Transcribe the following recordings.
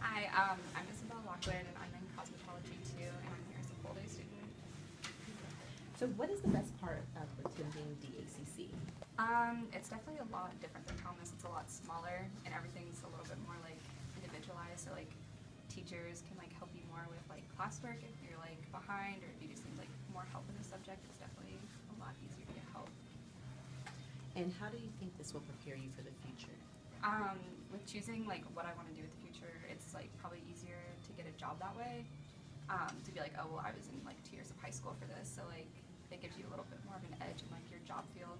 Hi, I'm Isabel Lockwood, and I'm in Cosmotology too, and I'm here as a full-day student. So what is the best part of attending DACC? It's definitely a lot different than Thomas. It's a lot smaller, and everything's a little bit more like individualized. So like teachers can like help you more with like classwork if you're like behind, or if you just need like more help in the subject. It's definitely a lot easier to get help. And how do you think this will prepare you for the future? With choosing like what I want to do with the future, it's like probably easier to get a job that way. To be like, oh well, I was in like 2 years of high school for this, so like it gives you a little bit more of an edge in like your job field.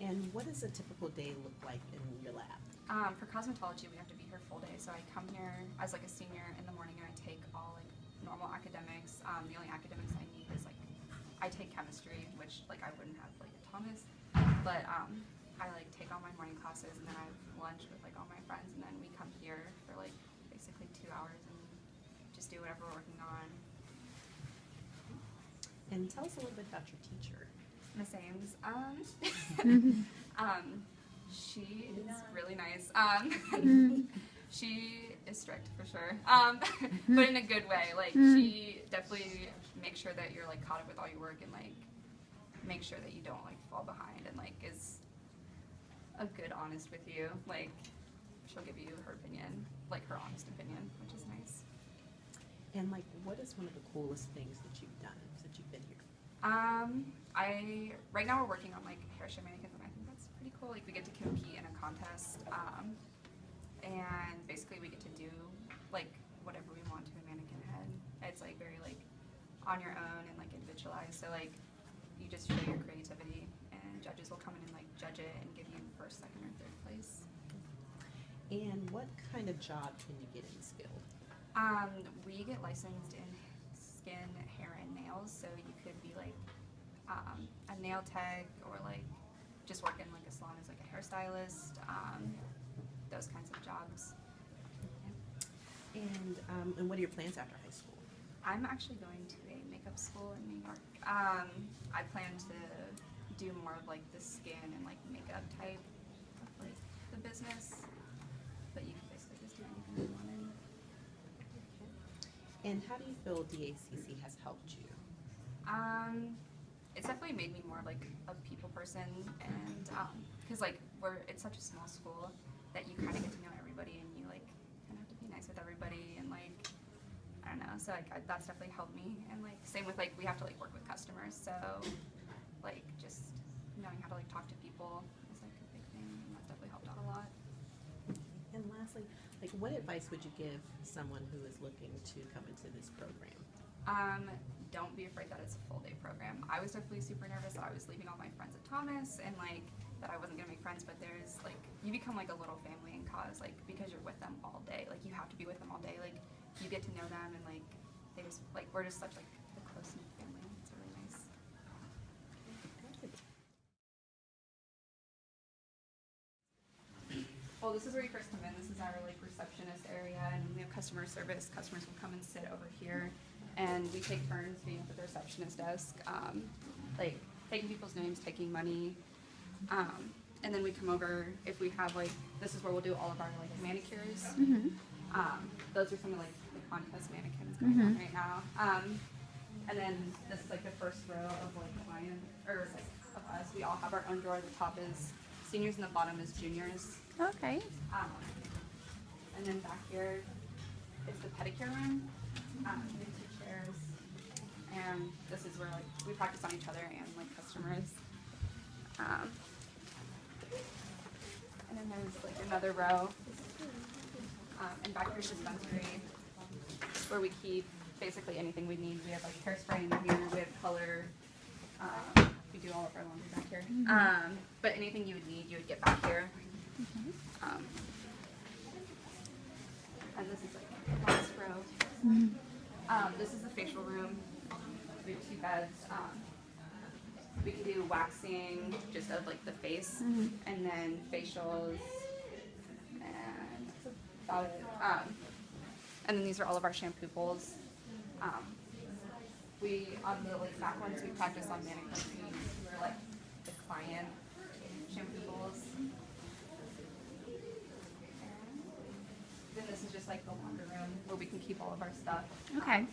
And what does a typical day look like in your lab? For cosmetology, we have to be here full day, so I come here as like a senior in the morning and I take all like normal academics. The only academics I need is like I take chemistry, which like I wouldn't have like at Thomas, but I like take all my morning classes and then I have lunch with like all my friends, and then we come here for like basically 2 hours and just do whatever we're working on. And tell us a little bit about your teacher. Miss Ames. She is really nice. She is strict for sure, but in a good way. Like she definitely makes sure that you're like caught up with all your work and like make sure that you don't like fall behind, and like is a good honest with you. Like she'll give you her opinion, like her honest opinion, which is nice. And like, what is one of the coolest things that you've done since you've been here? Right now we're working on like hair show mannequins, and I think that's pretty cool. Like we get to compete in a contest, and basically we get to do like whatever we want to a mannequin head. It's like very like on your own and like individualized. So like you just show your creativity, and judges will come in and like judge it and give you first, second, or third place. And what kind of job can you get in this field? We get licensed in skin, hair, and nails, so you could be like a nail tech, or like just work in like a salon as like a hairstylist, those kinds of jobs. And what are your plans after high school? I'm actually going to a makeup school in New York. I plan to do more of like the skin and like makeup type of like the business, but you can basically just do anything you want in. And how do you feel DACC has helped you? It's definitely made me more like a people person, and because like it's such a small school that you kind of get to know everybody, and you like kind of have to be nice with everybody, and like I don't know, so like that's definitely helped me. And like same with like we have to like work with customers, so like just knowing how to like talk to people is like a big thing, and that's definitely helped out a lot. And lastly, like, what advice would you give someone who is looking to come into this program? Don't be afraid that it's a full day program. I was definitely super nervous that I was leaving all my friends at Thomas, and like that I wasn't gonna make friends, but there's like you become like a little family in Cos, like because you're with them all day. Like you have to be with them all day. Like you get to know them, and like they just like we're just such like a close knit family. It's really nice. Well, this is where you first come in. This is our like receptionist area, and we have customer service. Customers will come and sit over here, and we take turns being at the receptionist desk, like taking people's names, taking money, and then we come over if we have like this is where we'll do all of our like manicures. Those are some of like the contest mannequins going on right now. And then this is like the first row of like clients or like of us. We all have our own drawer. The top is seniors and the bottom is juniors. Okay. And then back here is the pedicure room. We have 2 chairs, and this is where like we practice on each other and like customers. And then there's like another row, and back here's dispensary, where we keep basically anything we need. We have like hairspray in here, we have color. We do all of our laundry back here. But anything you would need, you would get back here. And this is like the last row. This is the facial room. We have 2 beds. We can do waxing just of like the face, and then facials, and that's about it. And then these are all of our shampoo bowls. We on the like back ones we practice on mannequins. We were like the client shampoo bowls. And this this is just like the locker room where we can keep all of our stuff. Okay.